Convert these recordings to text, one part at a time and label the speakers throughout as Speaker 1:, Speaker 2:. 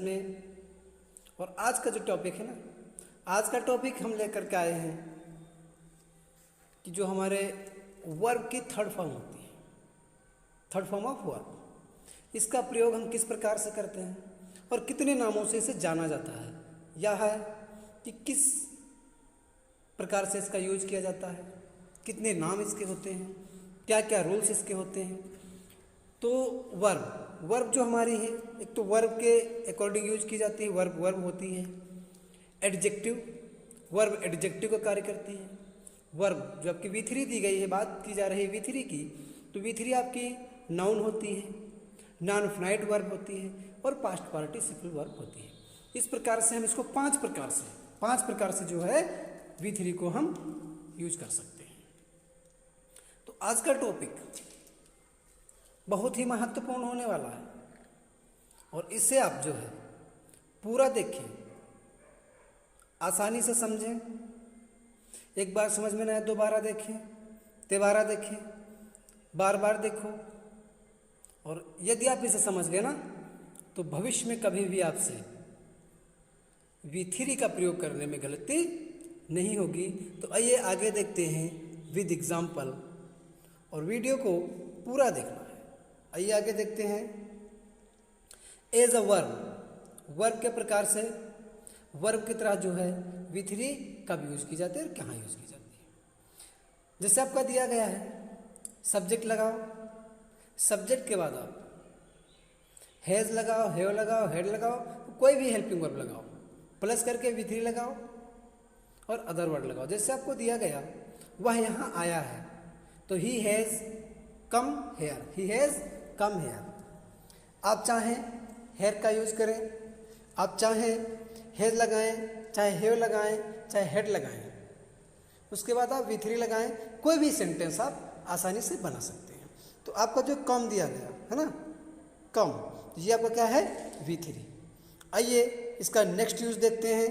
Speaker 1: में। और आज का जो टॉपिक है ना, आज का टॉपिक हम लेकर के आए हैं कि जो हमारे वर्ब की थर्ड फॉर्म होती है, थर्ड फॉर्म ऑफ वर्ब, इसका प्रयोग हम किस प्रकार से करते हैं और कितने नामों से इसे जाना जाता है, यह है कि किस प्रकार से इसका यूज किया जाता है, कितने नाम इसके होते हैं, क्या क्या रूल्स इसके होते हैं। तो वर्ब जो हमारी है, एक तो वर्ब के अकॉर्डिंग यूज की जाती है, वर्ब होती है। एडजेक्टिव, वर्ब एडजेक्टिव का कार्य करती है। वर्ब जो आपकी V3 दी गई है, बात की जा रही है V3 की, तो V3 आपकी नाउन होती है, नॉन फाइनाइट वर्ब होती है और पास्ट पार्टिसिपल वर्ब होती है। इस प्रकार से हम इसको पांच प्रकार से जो है V3 को हम यूज कर सकते हैं। तो आज का टॉपिक बहुत ही महत्वपूर्ण होने वाला है और इसे आप जो है पूरा देखें, आसानी से समझें। एक बार समझ में ना आए दोबारा देखें, तिबारा देखें, बार बार देखो। और यदि आप इसे समझ गए ना, तो भविष्य में कभी भी आपसे V3 का प्रयोग करने में गलती नहीं होगी। तो आइए आगे देखते हैं विद एग्जाम्पल, और वीडियो को पूरा देखना है। आइए आगे देखते हैं। एज अ वर्ब के प्रकार से वर्ब की तरह जो है V3 कब यूज की जाती है और कहाँ यूज की जाती है। जैसे आपका दिया गया है, सब्जेक्ट लगाओ, सब्जेक्ट के बाद आप हैज लगाओ, हैव लगाओ, हेड लगाओ, कोई भी हेल्पिंग वर्ब लगाओ, प्लस करके V3 लगाओ और अदर वर्ड लगाओ। जैसे आपको दिया गया, वह यहाँ आया है, तो he has come here, he has come here. आप चाहें हेयर का यूज करें, आप चाहें हैज़ लगाएं, चाहे हैव लगाएं, चाहे हेड लगाएं, उसके बाद आप V3 लगाएं, कोई भी सेंटेंस आप आसानी से बना सकते हैं। तो आपका जो कम दिया गया है ना, कम, ये आपका क्या है V3। आइए इसका नेक्स्ट यूज देखते हैं।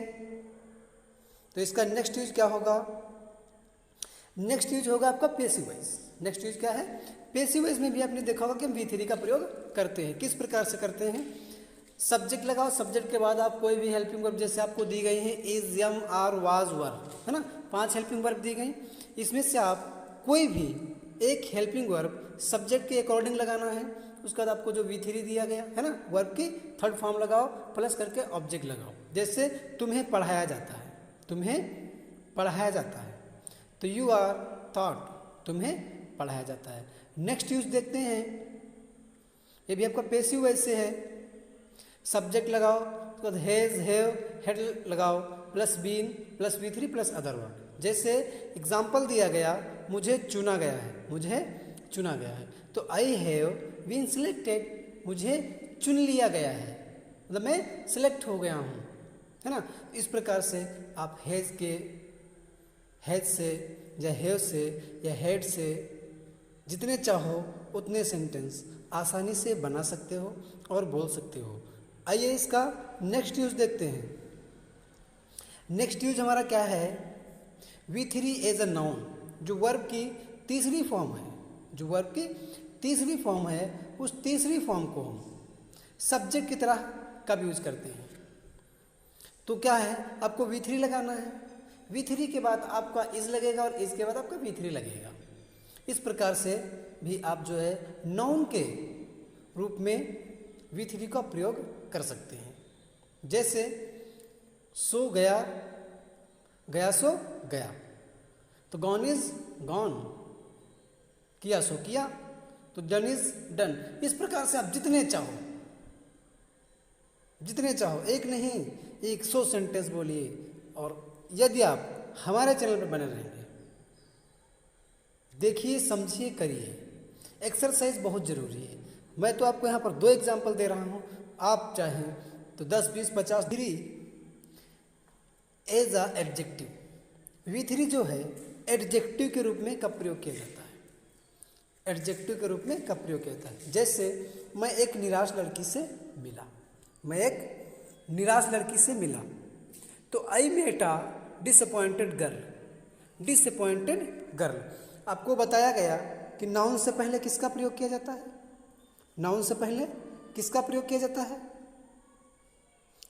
Speaker 1: तो इसका नेक्स्ट यूज क्या होगा? नेक्स्ट यूज होगा आपका पैसिव वॉइस। नेक्स्ट यूज क्या है? पैसिव वॉइस में भी आपने देखा होगा कि हम V3 का प्रयोग करते हैं। किस प्रकार से करते हैं? सब्जेक्ट लगाओ, सब्जेक्ट के बाद आप कोई भी हेल्पिंग वर्ब, जैसे आपको दी गई है इज, एम, आर, वाज, वर, है ना, 5 हेल्पिंग वर्ब दी गई। इसमें से आप कोई भी एक हेल्पिंग वर्ब सब्जेक्ट के अकॉर्डिंग लगाना है। उसके बाद आपको जो V3 दिया गया है ना, वर्ब की थर्ड फॉर्म लगाओ, प्लस करके ऑब्जेक्ट लगाओ। जैसे तुम्हें पढ़ाया जाता है, तुम्हें पढ़ाया जाता है, तो यू आर थॉट, तुम्हें पढ़ाया जाता है। नेक्स्ट यूज देखते हैं, ये भी आपका पैसिव वॉइस से है। सब्जेक्ट लगाओ, उसके बाद हैज, हैव, हेड लगाओ, plus been, plus V3, plus other word. जैसे एग्जाम्पल दिया गया, मुझे चुना गया है, मुझे चुना गया है, तो आई हैव बीन सिलेक्टेड, मुझे चुन लिया गया है, मतलब मैं सिलेक्ट हो गया हूँ, है ना। इस प्रकार से आप हैज से या हैव से या हेड से जितने चाहो उतने सेंटेंस आसानी से बना सकते हो और बोल सकते हो। आइए इसका नेक्स्ट यूज देखते हैं। नेक्स्ट यूज हमारा क्या है? V3 एज अ नाउन, जो वर्ब की तीसरी फॉर्म है, जो वर्ब की तीसरी फॉर्म है, उस तीसरी फॉर्म को हम सब्जेक्ट की तरह कब यूज करते हैं? तो क्या है, आपको V3 लगाना है, V3 के बाद आपका इज लगेगा और इज के बाद आपका V3 लगेगा। इस प्रकार से भी आप जो है नाउन के रूप में V3 का प्रयोग कर सकते हैं। जैसे सो गया, गया सो गया, तो गॉन इज गॉन, किया सो किया, तो डन इज डन। इस प्रकार से आप जितने चाहो, एक नहीं 100 सेंटेंस बोलिए। और यदि आप हमारे चैनल पर बने रहेंगे, देखिए, समझिए, करिए, एक्सरसाइज बहुत ज़रूरी है। मैं तो आपको यहाँ पर 2 एग्जाम्पल दे रहा हूँ, आप चाहें तो 10, 20, 50। V3 as a adjective, V3 जो है एडजेक्टिव के रूप में कब प्रयोग किया जाता है? एडजेक्टिव के रूप में कब प्रयोग किया जाता है? जैसे मैं एक निराश लड़की से मिला, तो I met a disappointed girl. आपको बताया गया कि नाउन से पहले किसका प्रयोग किया जाता है? नाउन से पहले किसका प्रयोग किया जाता है?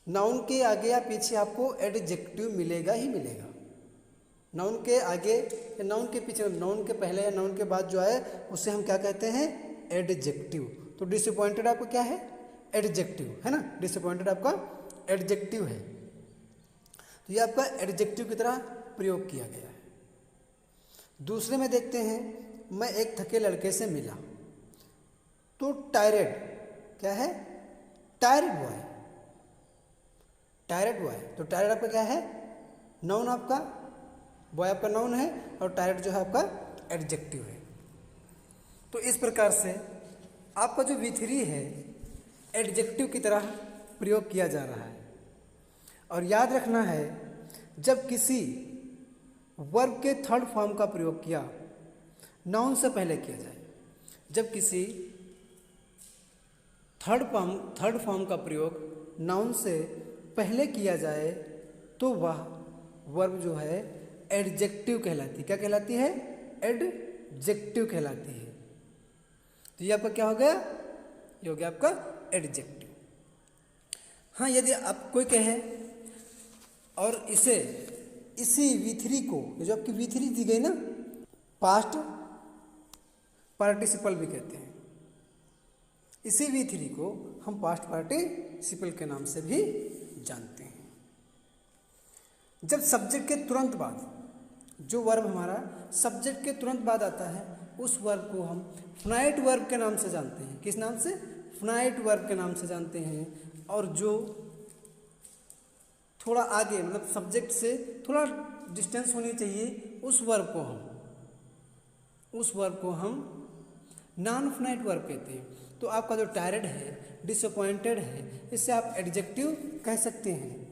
Speaker 1: नाउन के आगे या पीछे आपको एडजेक्टिव मिलेगा ही मिलेगा। नाउन के आगे या नाउन के पीछे, नाउन के पहले या नाउन के बाद जो आए उसे हम क्या कहते हैं, एडजेक्टिव। तो डिसअपॉइंटेड आपका क्या है, एडजेक्टिव है ना, डिसअपॉइंटेड आपका एडजेक्टिव है। तो ये आपका एडजेक्टिव की तरह प्रयोग किया गया है। दूसरे में देखते हैं, मैं एक थके लड़के से मिला, तो टायर्ड क्या है, टायर्ड बॉय, टायर्ड बॉय। तो टायर्ड आपका क्या है, नाउन आपका, बॉय आपका नाउन है और टायर्ड जो है आपका एडजेक्टिव है। तो इस प्रकार से आपका जो V3 है एडजेक्टिव की तरह प्रयोग किया जा रहा है। और याद रखना है, जब किसी वर्ब के थर्ड फॉर्म का प्रयोग किया, नाउन से पहले किया जाए। जब किसी थर्ड फॉर्म का प्रयोग नाउन से पहले किया जाए तो वह वर्ब जो है एडजेक्टिव कहलाती है। क्या कहलाती है, एडजेक्टिव कहलाती है। तो ये आपका क्या हो गया, ये हो गया आपका एडजेक्टिव। हाँ, यदि आप कोई कहे और इसी V3 को, ये जो आपकी V3 दी गई ना, पास्ट पार्टिसिपल भी कहते हैं। इसी V3 को हम पास्ट पार्टिसिपल के नाम से भी जानते हैं। जब सब्जेक्ट के तुरंत बाद, जो वर्ब हमारा सब्जेक्ट के तुरंत बाद आता है, उस वर्ब को हम फिनाइट वर्ब के नाम से जानते हैं। किस नाम से, फिनाइट वर्ब के नाम से जानते हैं। और जो थोड़ा आगे, मतलब सब्जेक्ट से थोड़ा डिस्टेंस होनी चाहिए, उस वर्ब को हम नॉन फिनाइट वर्ब कहते हैं। तो आपका जो टायर्ड है, डिसअपॉइंटेड है, इससे आप एडजेक्टिव कह सकते हैं,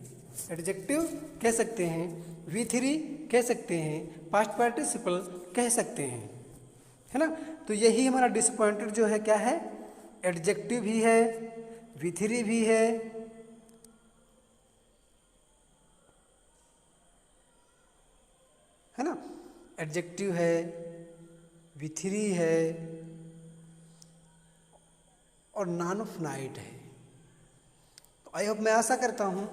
Speaker 1: एडजेक्टिव कह सकते हैं, V3 कह सकते हैं, पास्ट पार्टिसिपल कह सकते हैं, है ना। तो यही हमारा डिसअपॉइंटेड जो है क्या है, एडजेक्टिव भी है, V3 भी है ना, एडजेक्टिव है, V3 है और नॉन फिनाइट है। तो आई होप, मैं आशा करता हूँ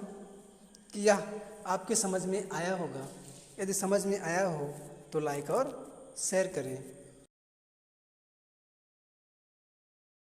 Speaker 1: कि यह आपके समझ में आया होगा। यदि समझ में आया हो तो लाइक और शेयर करें।